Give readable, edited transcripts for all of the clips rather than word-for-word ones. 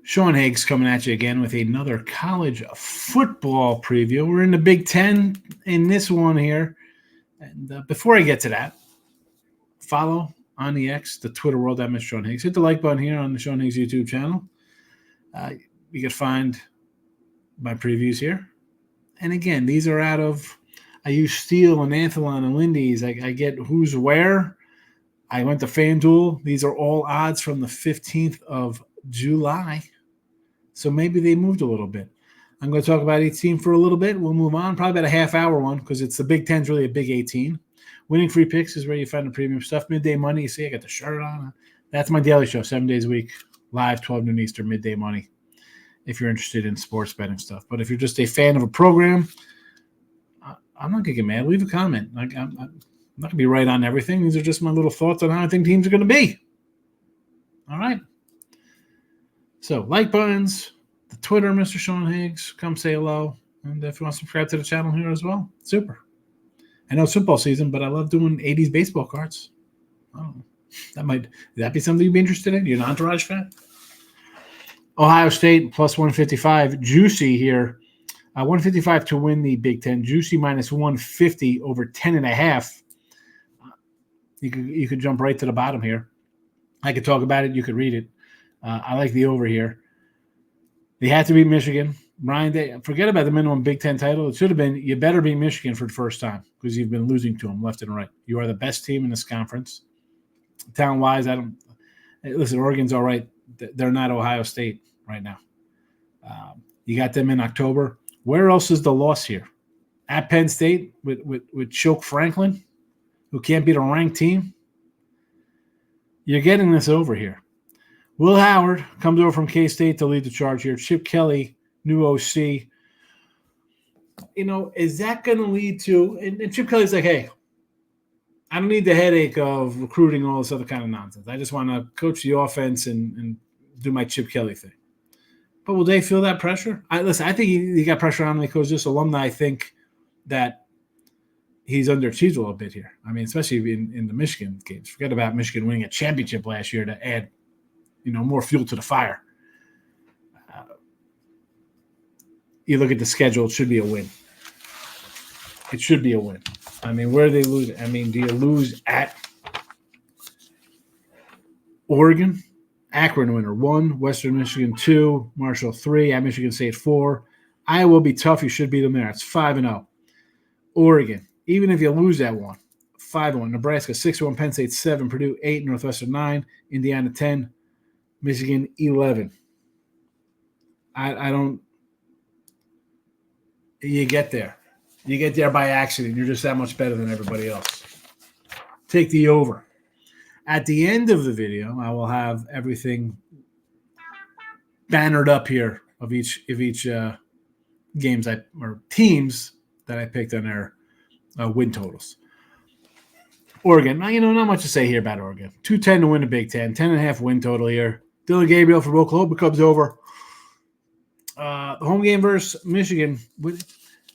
Sean Higgs coming at you again with another college football preview. We're in the Big Ten in this one here. And before I get to that, follow on the X, the Twitter world at Mr. Sean Higgs. Hit the like button here on the Sean Higgs YouTube channel. You can find my previews here. And again, these are out of, I use Steele and Anthelon and Lindy's. I get who's where. I went to FanDuel. These are all odds from the 15th of July. So maybe they moved a little bit. I'm going to talk about 18 for a little bit. We'll move on. Probably about a half-hour one because it's the Big Ten's really a big 18. Winning free picks is where you find the premium stuff. Midday money. You see I got the shirt on. That's my daily show, 7 days a week, live, 12 noon Eastern, midday money, if you're interested in sports betting stuff. But if you're just a fan of a program, I'm not going to get mad. Leave a comment. I'm not going to be right on everything. These are just my little thoughts on how I think teams are going to be. All right. So, like buttons, the Twitter, Mr. Sean Higgs, come say hello. And if you want to subscribe to the channel here as well, super. I know it's football season, but I love doing 80s baseball cards. I don't know. Would that be something you'd be interested in? You're an Entourage fan? Ohio State plus 155. Juicy here. 155 to win the Big Ten. Juicy minus 150 over 10.5. You could jump right to the bottom here. I could talk about it. You could read it. I like the over here. They had to beat Michigan. Ryan Day, forget about the minimum Big Ten title. It should have been, you better beat Michigan for the first time because you've been losing to them left and right. You are the best team in this conference. Talent-wise, listen, Oregon's all right. They're not Ohio State right now. You got them in October. Where else is the loss here? At Penn State with Choke Franklin, who can't beat a ranked team? You're getting this over here. Will Howard comes over from K-State to lead the charge here. Chip Kelly, new OC. Is that going to lead to – and Chip Kelly's like, hey, I don't need the headache of recruiting and all this other kind of nonsense. I just want to coach the offense and do my Chip Kelly thing. But will they feel that pressure? I think he got pressure on him because just alumni think that he's underachieved a little bit here. I mean, especially in the Michigan games. Forget about Michigan winning a championship last year to add, more fuel to the fire. You look at the schedule, it should be a win. It should be a win. I mean, where do they lose? I mean, do you lose at Oregon? Akron winner 1, Western Michigan 2, Marshall 3, at Michigan State 4. Iowa will be tough. You should beat them there. It's 5-0. Oregon, even if you lose that one, 5-1. Nebraska 6-1, Penn State 7, Purdue 8, Northwestern 9, Indiana 10, Michigan 11. I don't. You get there. You get there by accident. You're just that much better than everybody else. Take the over. At the end of the video, I will have everything bannered up here of each games or teams that I picked on their win totals. Oregon, not much to say here about Oregon. 210 to win the Big Ten, 10.5 win total here. Dylan Gabriel for Oklahoma comes over. The home game versus Michigan.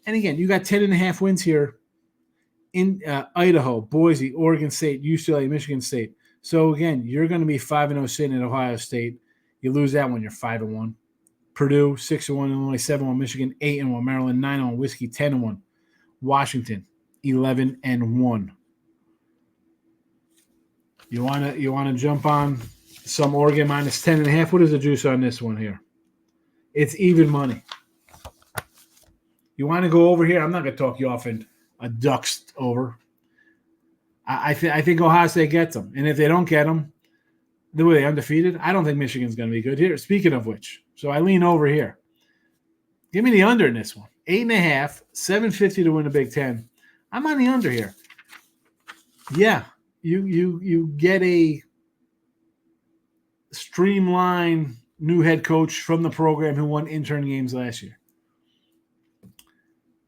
And again, you got 10.5 wins here in Idaho, Boise, Oregon State, UCLA, Michigan State. So, again, you're going to be 5-0 sitting at Ohio State. You lose that one, you're 5-1. Purdue, 6-1, Illinois, 7-1, Michigan, 8-1, Maryland, 9-1, Whiskey, 10-1. Washington, 11-1. You want to jump on some Oregon minus 10.5? What is the juice on this one here? It's even money. You want to go over here? I'm not going to talk you off in a Ducks over. I think Ohio State gets them. And if they don't get them, were they undefeated? I don't think Michigan's going to be good here. Speaking of which, so I lean over here. Give me the under in this one. 8.5, 750 to win the Big Ten. I'm on the under here. Yeah, you get a streamlined new head coach from the program who won intern games last year.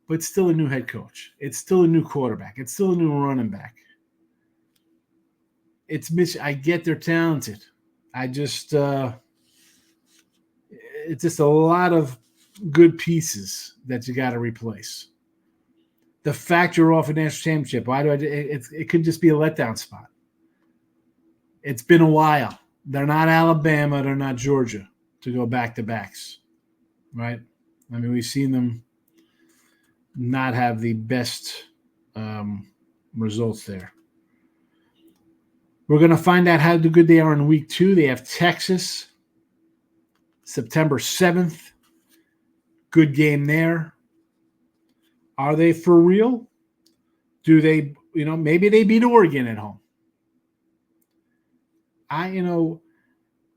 But it's still a new head coach. It's still a new quarterback. It's still a new running back. I get they're talented. It's just a lot of good pieces that you got to replace. The fact you're off a national championship, it could just be a letdown spot. It's been a while. They're not Alabama. They're not Georgia. to go back-to-backs, right? I mean, we've seen them not have the best results there. We're going to find out how good they are in week 2. They have Texas, September 7th. Good game there. Are they for real? Do they, maybe they beat Oregon at home.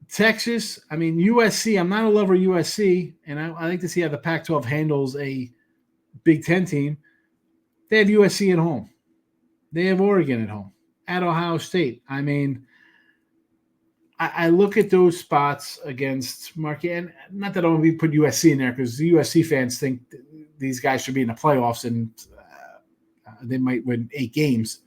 Texas, USC, I'm not a lover of USC, and I like to see how the Pac-12 handles a Big Ten team. They have USC at home. They have Oregon at home. At Ohio State. I look at those spots against Marquette, and not that I want to put USC in there because the USC fans think these guys should be in the playoffs and they might win 8 games.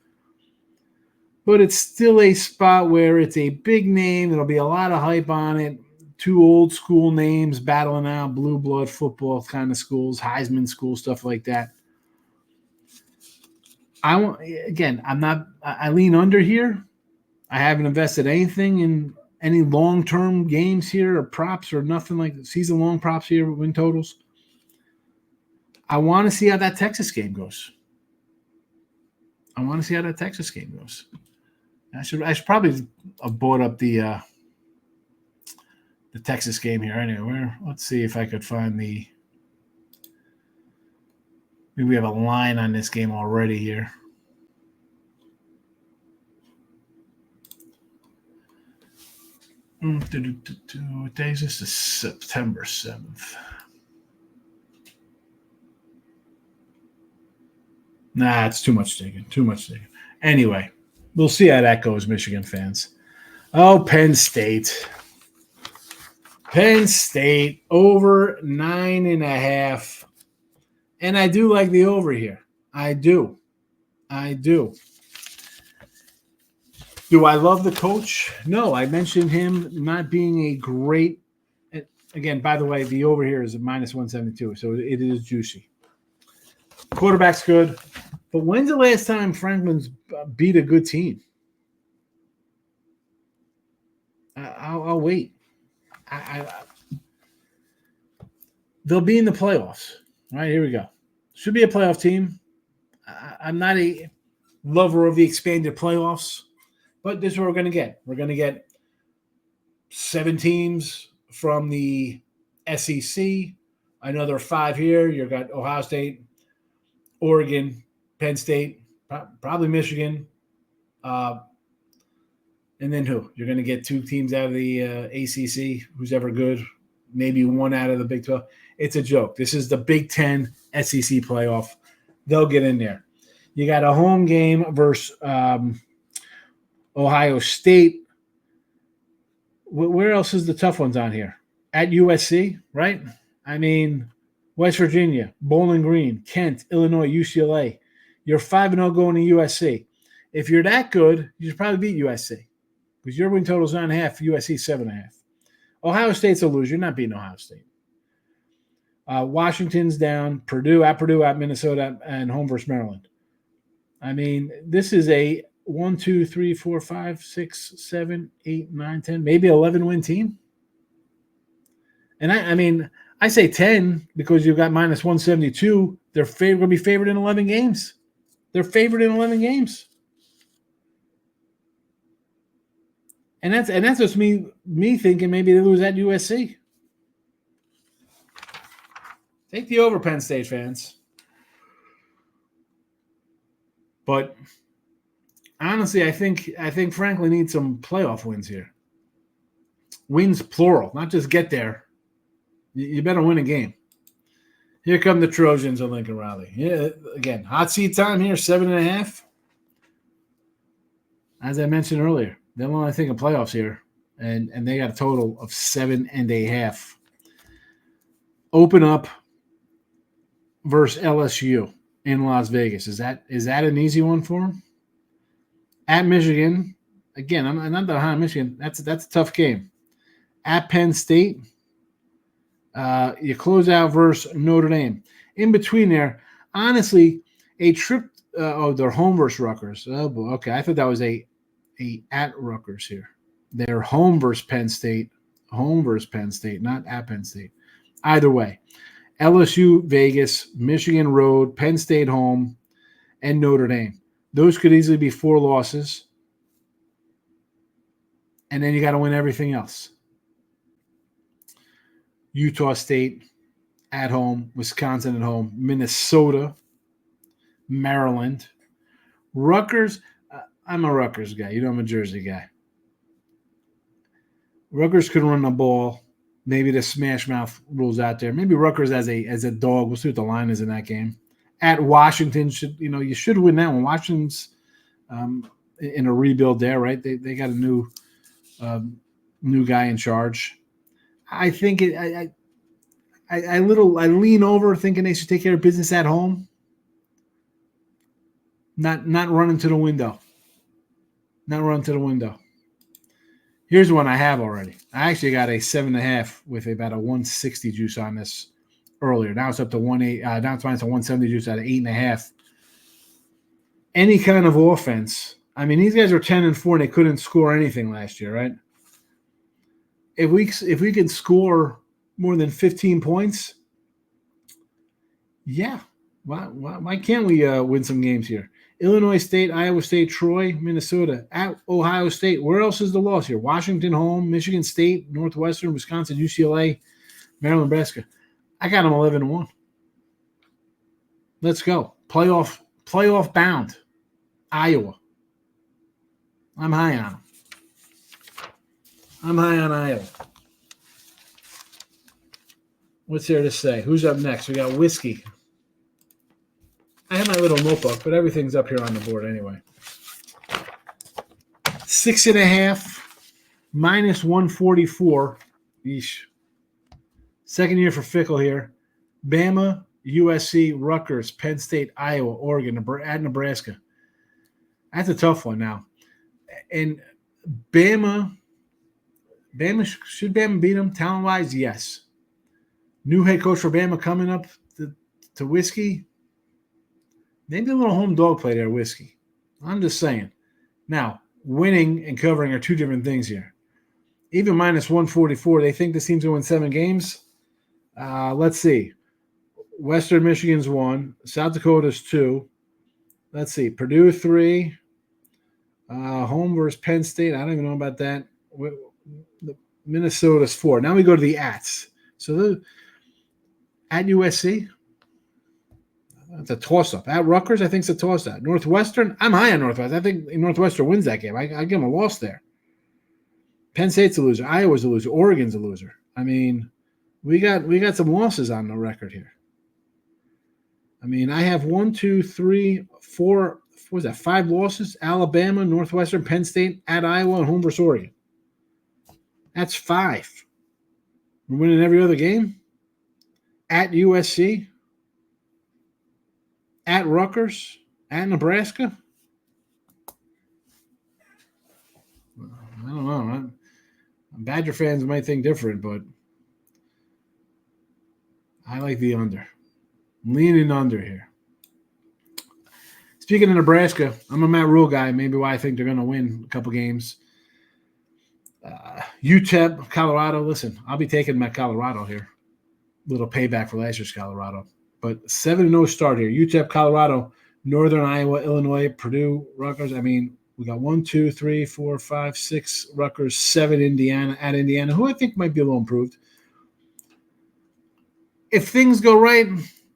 But it's still a spot where it's a big name. There'll be a lot of hype on it. 2 old school names battling out, blue blood football kind of schools, Heisman school, stuff like that. I lean under here. I haven't invested anything in any long-term games here or props or nothing like season-long props here, win totals. I want to see how that Texas game goes. I should probably have bought up the Texas game here anyway. Let's see if I could find maybe we have a line on this game already here. What day is this? It's September 7th. Nah, it's too much digging. Anyway, we'll see how that goes, Michigan fans. Oh, Penn State. Over 9.5. And I do like the over here. I do. Do I love the coach? No, I mentioned him not being a great. Again, by the way, the over here is a -172, so it is juicy. Quarterback's good, but when's the last time Franklin's beat a good team? I'll wait. They'll be in the playoffs. All right, here we go. Should be a playoff team. I'm not a lover of the expanded playoffs, but this is what we're going to get. We're going to get 7 teams from the SEC, another 5 here. You've got Ohio State, Oregon, Penn State, probably Michigan. And then who? You're going to get 2 teams out of the ACC, who's ever good, maybe 1 out of the Big 12. It's a joke. This is the Big Ten SEC playoff. They'll get in there. You got a home game versus Ohio State. Where else is the tough ones on here? At USC, right? West Virginia, Bowling Green, Kent, Illinois, UCLA. You're 5-0 going to USC. If you're that good, you should probably beat USC because your win total is 9.5, USC 7.5. Ohio State's a loser. You're not beating Ohio State. Washington's down. Purdue, at Minnesota, and home versus Maryland. This is a 1, 2, 3, 4, 5, 6, 7, 8, 9, 10, maybe 11-win team. And I say 10 because you've got -172. They're going to be favored in 11 games. And that's just me thinking maybe they lose at USC. Take the over, Penn State fans. But honestly, I think Franklin needs some playoff wins here. Wins plural, not just get there. You better win a game. Here come the Trojans of Lincoln Riley. Yeah, again, hot seat time here, 7.5. As I mentioned earlier, they'll only think of playoffs here, and they got a total of 7.5. Open up versus LSU in Las Vegas. Is that an easy one for them? At Michigan, again, I'm not that high on Michigan. That's a tough game. At Penn State, you close out versus Notre Dame. In between there, honestly, a trip. They're home versus Rutgers. Oh, boy. Okay, I thought that was a at Rutgers here. They're home versus Penn State, home versus Penn State, not at Penn State. Either way, LSU, Vegas, Michigan road, Penn State home, and Notre Dame. Those could easily be 4 losses. And then you got to win everything else. Utah State at home, Wisconsin at home, Minnesota, Maryland, Rutgers. I'm a Rutgers guy. You know I'm a Jersey guy. Rutgers could run the ball. Maybe the smash mouth rules out there. Maybe Rutgers as a dog. We'll see what the line is in that game. At Washington, you should win that one. Washington's in a rebuild there, right? They got a new guy in charge. I think I lean over thinking they should take care of business at home. Not running to the window. Not running to the window. Here's one I have already. I actually got a 7.5 with about a 160 juice on this earlier. Now it's up to 1.8. Now it's minus a 170 juice at 8.5. Any kind of offense. I mean, these guys were 10-4 and they couldn't score anything last year, right? If we could score more than 15 points, yeah. Why can't we win some games here? Illinois State, Iowa State, Troy, Minnesota, at Ohio State. Where else is the loss here? Washington home, Michigan State, Northwestern, Wisconsin, UCLA, Maryland, Nebraska. I got them 11-1. Let's go. Playoff bound. Iowa. I'm high on them. I'm high on Iowa. What's there to say? Who's up next? We got whiskey. I have my little notebook, but everything's up here on the board anyway. 6.5, minus 144. Yeesh. Second year for Fickle here. Bama, USC, Rutgers, Penn State, Iowa, Oregon, at Nebraska. That's a tough one now. And Bama should Bama beat them talent-wise? Yes. New head coach for Bama coming up to Whiskey. Maybe a little home dog play there, Whiskey. I'm just saying. Now, winning and covering are two different things here. Even minus 144, they think this team's going to win 7 games. Let's see. Western Michigan's 1. South Dakota's 2. Let's see. Purdue 3. Home versus Penn State. I don't even know about that. Minnesota's 4. Now we go to the ats. So at USC, it's a toss-up. At Rutgers, I think it's a toss-up. Northwestern, I'm high on Northwestern. I think Northwestern wins that game. I give them a loss there. Penn State's a loser. Iowa's a loser. Oregon's a loser. I mean, we got some losses on the record here. I mean, I have 1, 2, 3, 4. What was that? 5 losses. Alabama, Northwestern, Penn State, at Iowa, and home versus Oregon. That's 5. We're winning every other game. At USC. At Rutgers. At Nebraska. I don't know. Badger fans might think different, but I like the under. I'm leaning under here. Speaking of Nebraska, I'm a Matt Rule guy. Maybe why I think they're going to win a couple games. UTEP, Colorado. Listen, I'll be taking my Colorado here. Little payback for last year's Colorado. But 7-0 start here. UTEP, Colorado, Northern Iowa, Illinois, Purdue, Rutgers. I mean, we got 1, 2, 3, 4, 5, 6 Rutgers, 7 Indiana, at Indiana, who I think might be a little improved. If things go right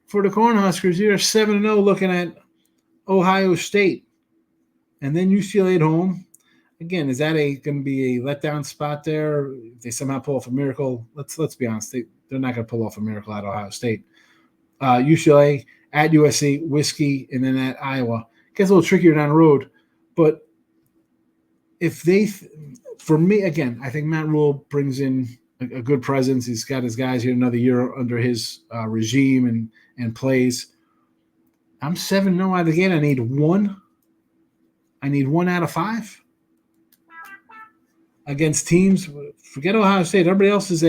for the Cornhuskers, you're 7-0 looking at Ohio State. And then UCLA at home. Again, is that going to be a letdown spot there? If they somehow pull off a miracle, let's be honest, they're not going to pull off a miracle at Ohio State. UCLA, at USC, Whiskey, and then at Iowa. Gets a little trickier down the road. But if for me, again, I think Matt Rule brings in a good presence. He's got his guys here another year under his regime and plays. I'm 7-0 out of the gate. I need 1. I need 1 out of 5 against teams. Forget Ohio State. Everybody else is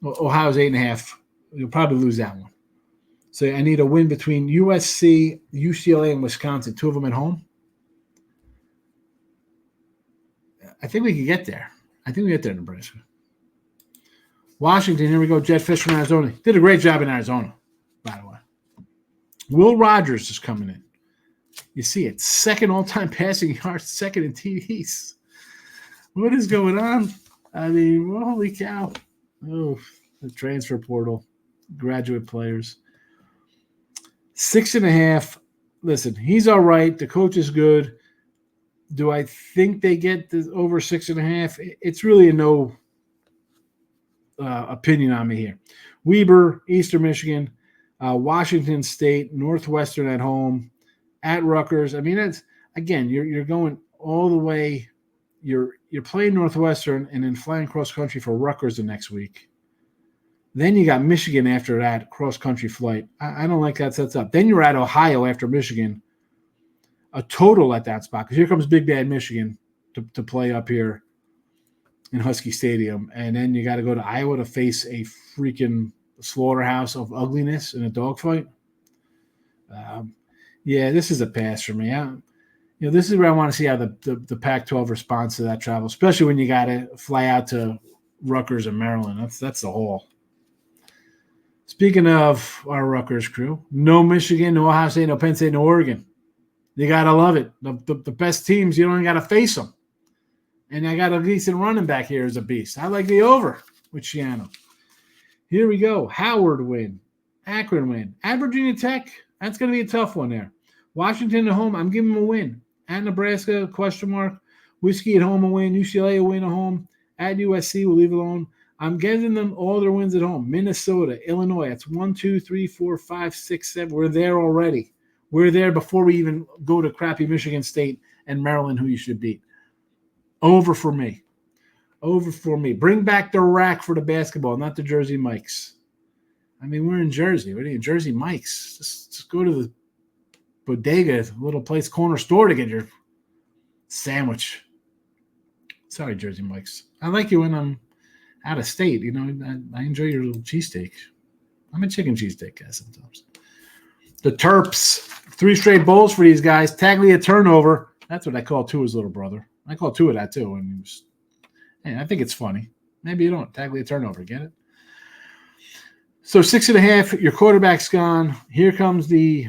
Ohio's 8.5. You'll probably lose that one. So I need a win between USC, UCLA, and Wisconsin. 2 of them at home. I think we can get there. I think we get there, Nebraska. Washington, here we go. Jet Fish from Arizona. Did a great job in Arizona, by the way. Will Rogers is coming in. You see it. Second all-time passing yards, second in TDs. What is going on? I mean, holy cow. Oh, the transfer portal. Graduate players. 6.5. Listen, he's all right. The coach is good. Do I think they get over 6.5? It's really a no opinion on me here. Weber, Eastern Michigan, Washington State, Northwestern at home, at Rutgers. I mean, that's again, you're going all the way. You're playing Northwestern and then flying cross country for Rutgers the next week. Then you got Michigan after that cross-country flight. I don't like that sets up. Then you're at Ohio after Michigan. A total at that spot because here comes Big Bad Michigan to play up here in Husky Stadium. And then you got to go to Iowa to face a freaking slaughterhouse of ugliness in a dogfight. Yeah, this is a pass for me. This is where I want to see how the Pac-12 responds to that travel, especially when you got to fly out to Rutgers and Maryland. That's the haul. Speaking of our Rutgers crew, no Michigan, no Ohio State, no Penn State, no Oregon. You got to love it. The best teams, you don't got to face them. And I got a decent running back here as a beast. I like the over with Shiano. Here we go. Howard win. Akron win. At Virginia Tech, that's going to be a tough one there. Washington at home, I'm giving them a win. At Nebraska, question mark. Whiskey at home, a win. UCLA a win at home. At USC, we'll leave it alone. I'm giving them all their wins at home. Minnesota, Illinois. That's 1, 2, 3, 4, 5, 6, 7. We're there already. We're there before we even go to crappy Michigan State and Maryland, who you should beat. Over for me. Over for me. Bring back the rack for the basketball, not the Jersey Mikes. I mean, we're in Jersey. What are you, Jersey Mikes? Just go to the bodega, little place, corner store to get your sandwich. Sorry, Jersey Mikes. I like you when I'm out of state. I enjoy your little cheesesteak. I'm a chicken cheesesteak guy sometimes. The Terps, 3 straight bowls for these guys. Taglia turnover. That's what I call Tua's little brother. I call Tua that too. And I think it's funny. Maybe you don't. Taglia turnover. Get it? So 6.5. Your quarterback's gone. Here comes the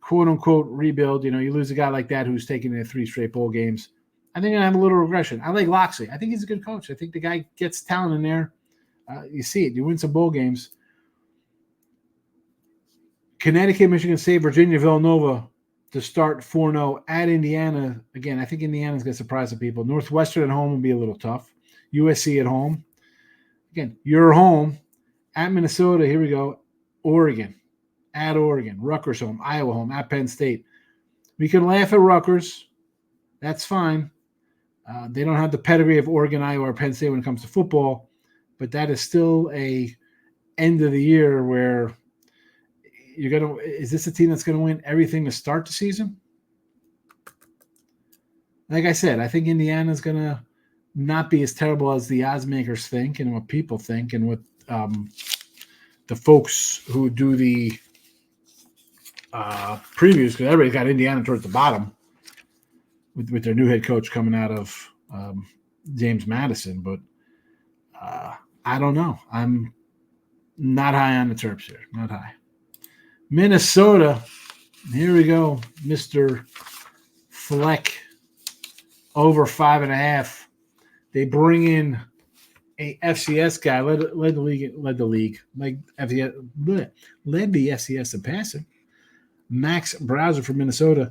quote-unquote rebuild. You lose a guy like that who's taken in 3 straight bowl games. I think I have a little regression. I like Loxley. I think he's a good coach. I think the guy gets talent in there. You see it. You win some bowl games. Connecticut, Michigan State, Virginia, Villanova to start 4-0 at Indiana. Again, I think Indiana's going to surprise some people. Northwestern at home will be a little tough. USC at home. Again, you're home. At Minnesota, here we go. Oregon. At Oregon. Rutgers home. Iowa home. At Penn State. We can laugh at Rutgers. That's fine. They don't have the pedigree of Oregon, Iowa, or Penn State when it comes to football, but that is still a end of the year where is this a team that's going to win everything to start the season? Like I said, I think Indiana's going to not be as terrible as the odds makers think and what people think and what the folks who do the previews, because everybody got Indiana towards the bottom with their new head coach coming out of James Madison. But I don't know. I'm not high on the Terps here. Not high. Minnesota, here we go. Mr. Fleck, over 5.5. They bring in a FCS guy, led the league, like FCS, led the FCS in passing. Max Browser from Minnesota.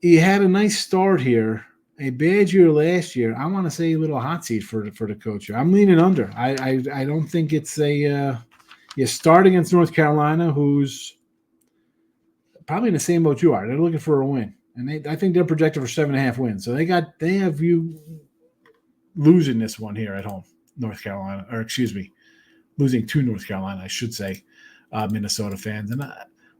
He had a nice start here. A bad year last year. I want to say a little hot seat for the coach here. I'm leaning under. I don't think it's you start against North Carolina, who's probably in the same boat you are. They're looking for a win, and I think they're projected for 7.5 wins. So they have you losing this one here at home, North Carolina, or excuse me, losing to North Carolina, I should say, Minnesota fans. And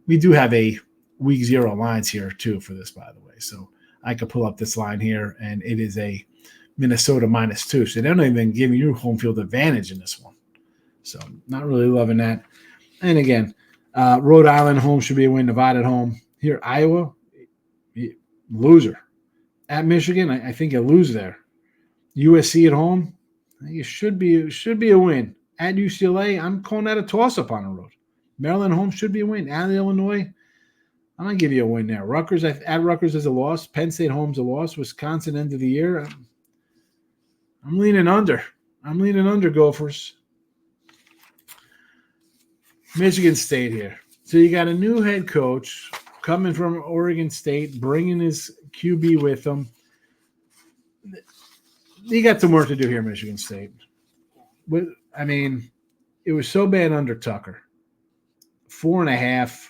we do have a week 0 lines here too for this, by the way. So I could pull up this line here, and it is a Minnesota -2. So they're not even giving you home field advantage in this one. So not really loving that. And again, Rhode Island home should be a win. Nevada at home. Here, Iowa, loser. At Michigan, I think you lose there. USC at home, It should be a win. At UCLA, I'm calling that a toss-up on the road. Maryland home should be a win. At Illinois, I'm going to give you a win there. Rutgers, at Rutgers is a loss. Penn State home's a loss. Wisconsin, end of the year. I'm leaning under. Gophers. Michigan State here. So you got a new head coach coming from Oregon State, bringing his QB with him. You got some work to do here, Michigan State. I mean, it was so bad under Tucker. 4.5.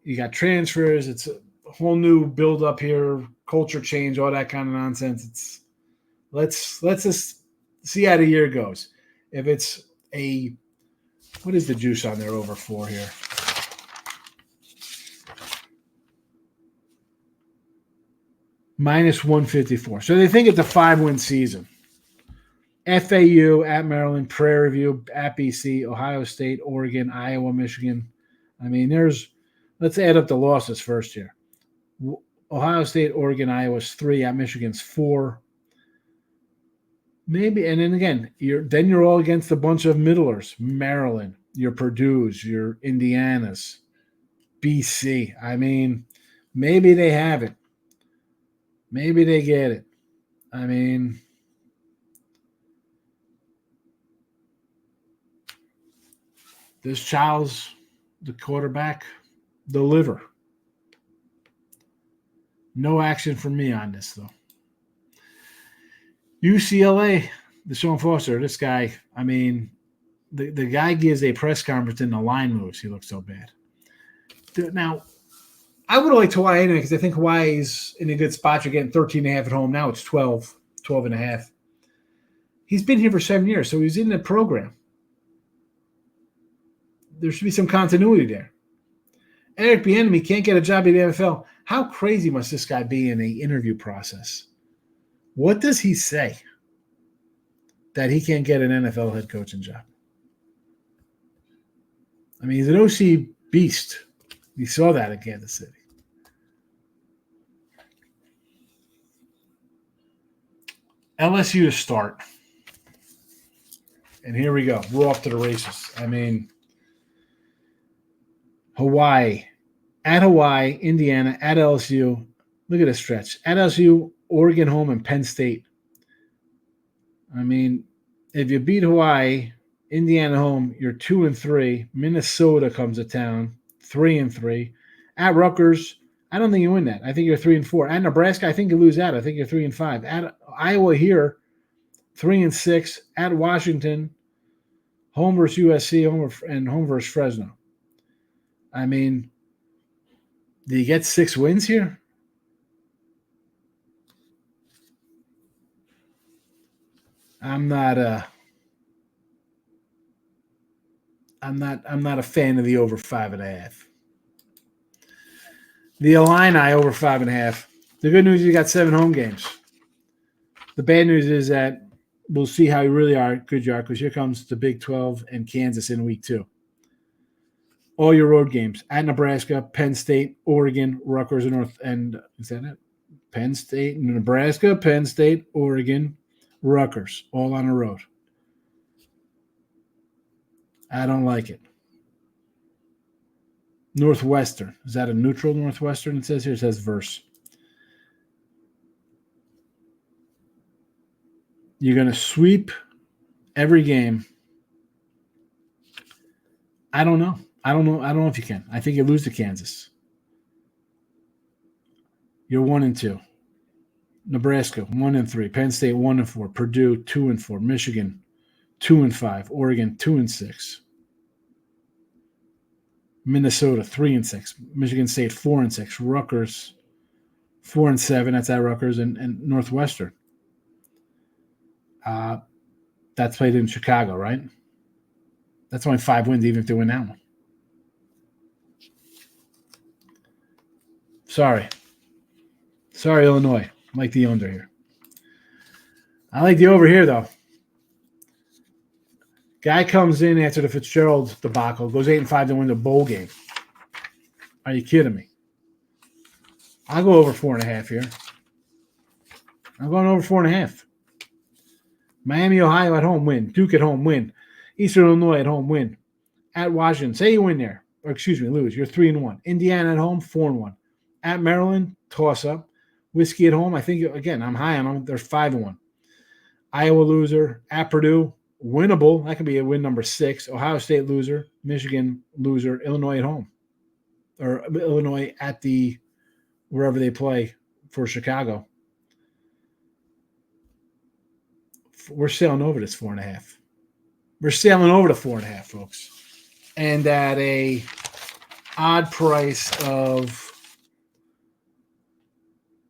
You got transfers. It's a whole new build up here, culture change, all that kind of nonsense. Let's just see how the year goes. If it's what is the juice on there over 4 here? -154. So they think it's a 5-win season. FAU at Maryland, Prairie View at BC, Ohio State, Oregon, Iowa, Michigan. I mean, let's add up the losses first here. Ohio State, Oregon, Iowa's 3, at Michigan's 4. Maybe, and then again, you're all against a bunch of middlers. Maryland, your Purdue's, your Indiana's, BC. I mean, maybe they have it. Maybe they get it. I mean, this child's the quarterback, the liver. No action from me on this, though. UCLA, the Sean Foster, this guy, I mean, the guy gives a press conference and the line moves. He looks so bad. Now, I would have liked Hawaii anyway because I think Hawaii's in a good spot. You're getting 13.5 at home. Now it's 12.5. He's been here for 7 years, so he's in the program. There should be some continuity there. Eric Bieniemy can't get a job at the NFL. How crazy must this guy be in the interview process? What does he say that he can't get an NFL head coaching job? I mean, he's an OC beast. We saw that in Kansas City. LSU to start. And here we go. We're off to the races. I mean, Hawaii, Indiana, at LSU. Look at this stretch. At LSU, Oregon home, and Penn State. I mean, if you beat Hawaii, Indiana home, you're 2-3. Minnesota comes to town, 3-3. At Rutgers, I don't think you win that. I think you're 3-4. At Nebraska, I think you lose that. I think you're 3-5. At Iowa here, 3-6. At Washington, home versus USC, home versus Fresno. I mean, do you get 6 wins here? I'm not a fan of the over 5.5. The Illini over 5.5. The good news is you got 7 home games. The bad news is that we'll see how good you are, because here comes the Big 12 and Kansas in week 2. All your road games at Nebraska, Penn State, Oregon, Rutgers, and is that it? Penn State, Nebraska, Penn State, Oregon, Rutgers, all on the road. I don't like it. Northwestern. Is that a neutral Northwestern? It says here. It says verse. You're going to sweep every game. I don't know. I don't know if you can. I think you lose to Kansas. You're 1-2. Nebraska 1-3. Penn State 1-4. Purdue 2-4. Michigan 2-5. Oregon 2-6. Minnesota 3-6. Michigan State 4-6. Rutgers 4-7. That's at Rutgers and Northwestern. That's played in Chicago, right? That's only 5 wins, even if they win that one. Sorry, Illinois. I like the under here. I like the over here, though. Guy comes in after the Fitzgerald debacle, goes 8-5 to win the bowl game. Are you kidding me? I'll go over 4.5 here. I'm going over 4.5. Miami, Ohio at home, win. Duke at home, win. Eastern Illinois at home, win. At Washington, say you win there. Or excuse me, lose. You're 3-1. Indiana at home, 4-1. At Maryland, toss up. Whiskey at home, I think, again, I'm high on them. They're 5-1. Iowa loser. At Purdue, winnable. That could be a win number 6. Ohio State loser. Michigan loser. Illinois at home. Or Illinois at the wherever they play for Chicago. We're sailing over this 4.5. We're sailing over to 4.5, folks. And at a odd price of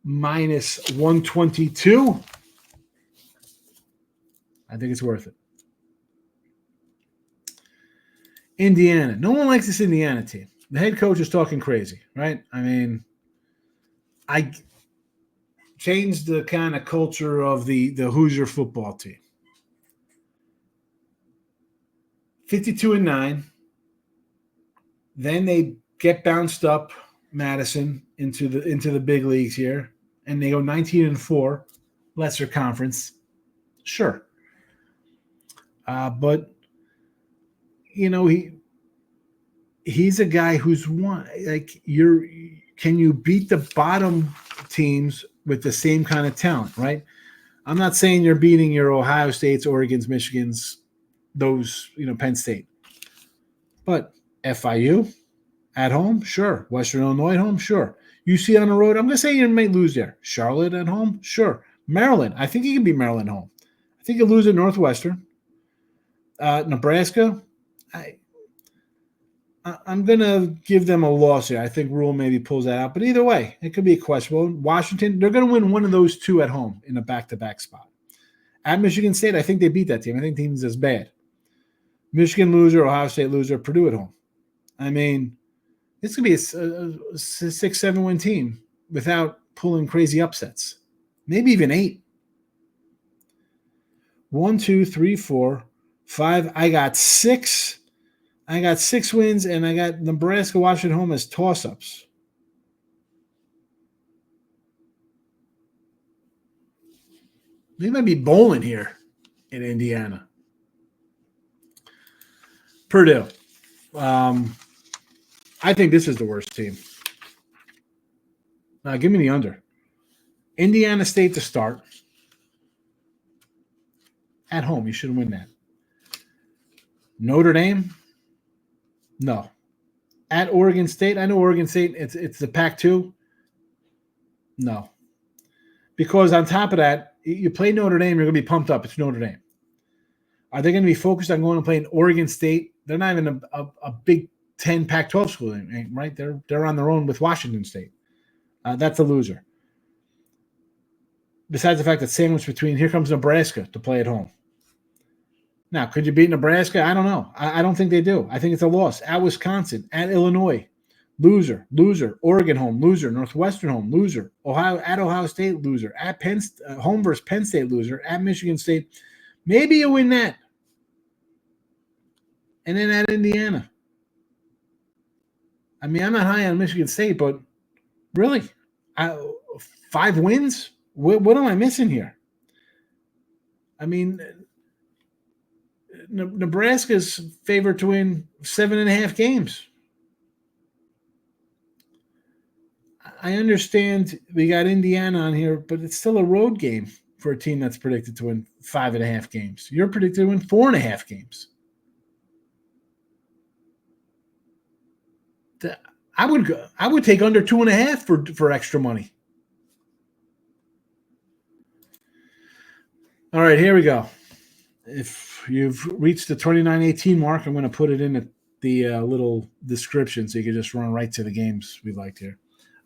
minus 122, I think it's worth it. Indiana. No one likes this Indiana team. The head coach is talking crazy, right? I mean, I changed the kind of culture of the Hoosier football team. 52-9. Then they get bounced up, Madison, into the big leagues here, and they go 19-4, lesser conference. Sure. But you know, he's a guy who's won. Like, can you beat the bottom teams with the same kind of talent, right? I'm not saying you're beating your Ohio States, Oregons, Michigans, those, Penn State. But FIU at home, sure. Western Illinois at home, sure. UC on the road, I'm going to say you might lose there. Charlotte at home, sure. Maryland, I think you can beat Maryland home. I think you lose at Northwestern. Nebraska, I'm going to give them a loss here. I think Rule maybe pulls that out. But either way, it could be questionable. Washington, they're going to win one of those two at home in a back-to-back spot. At Michigan State, I think they beat that team. I think the team's as bad. Michigan loser, Ohio State loser, Purdue at home. I mean, it's going to be a 6-7 win team without pulling crazy upsets. Maybe even 8. 1, 2, 3, 4, 5. I got 6. I got 6 wins, and I got Nebraska, Washington home as toss-ups. They might be bowling here in Indiana. Purdue. I think this is the worst team. Give me the under. Indiana State to start. At home, you should win that. Notre Dame? No. At Oregon State? I know Oregon State, it's the Pac-2. No. Because on top of that, you play Notre Dame, you're going to be pumped up. It's Notre Dame. Are they going to be focused on going and playing Oregon State? They're not even a Big Ten Pac-12 school, right? They're on their own with Washington State. That's a loser. Besides the fact that sandwiched between, here comes Nebraska to play at home. Now, could you beat Nebraska? I don't know. I don't think they do. I think it's a loss. At Wisconsin, at Illinois, loser. Oregon home, loser. Northwestern home, loser. Ohio State, loser. At Penn, home versus Penn State, loser. At Michigan State, maybe you win that. And then at Indiana. I mean, I'm not high on Michigan State, but really, 5 wins? What am I missing here? I mean, Nebraska's favored to win 7.5 games. I understand we got Indiana on here, but it's still a road game for a team that's predicted to win 5.5 games. You're predicted to win 4.5 games. I would take under 2.5 for extra money. All right, here we go. If you've reached the 29-18 mark, I'm going to put it in the little description so you can just run right to the games we liked here.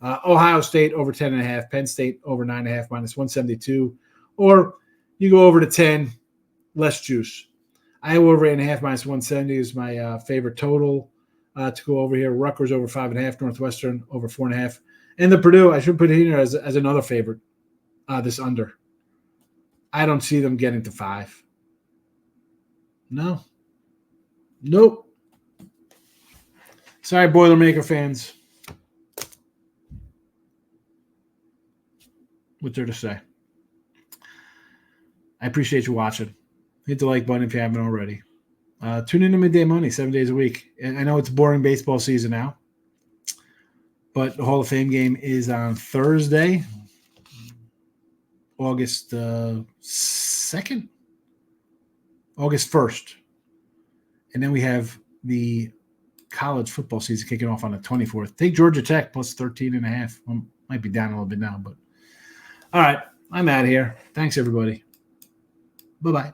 Ohio State over 10.5, Penn State over 9.5 minus 172, or you go over to 10, less juice. Iowa over 8.5 minus 170 is my favorite total to go over here. Rutgers over 5.5, Northwestern over 4.5, and the Purdue I should put it in here as another favorite. This under. I don't see them getting to 5. No. Nope. Sorry, Boilermaker fans. What's there to say? I appreciate you watching. Hit the like button if you haven't already. Tune in to Midday Money 7 days a week. And I know it's boring baseball season now, but the Hall of Fame game is on Thursday, August 2nd, August 1st. And then we have the college football season kicking off on the 24th. Take Georgia Tech plus 13.5. Well, might be down a little bit now, but all right, I'm out of here. Thanks, everybody. Bye-bye.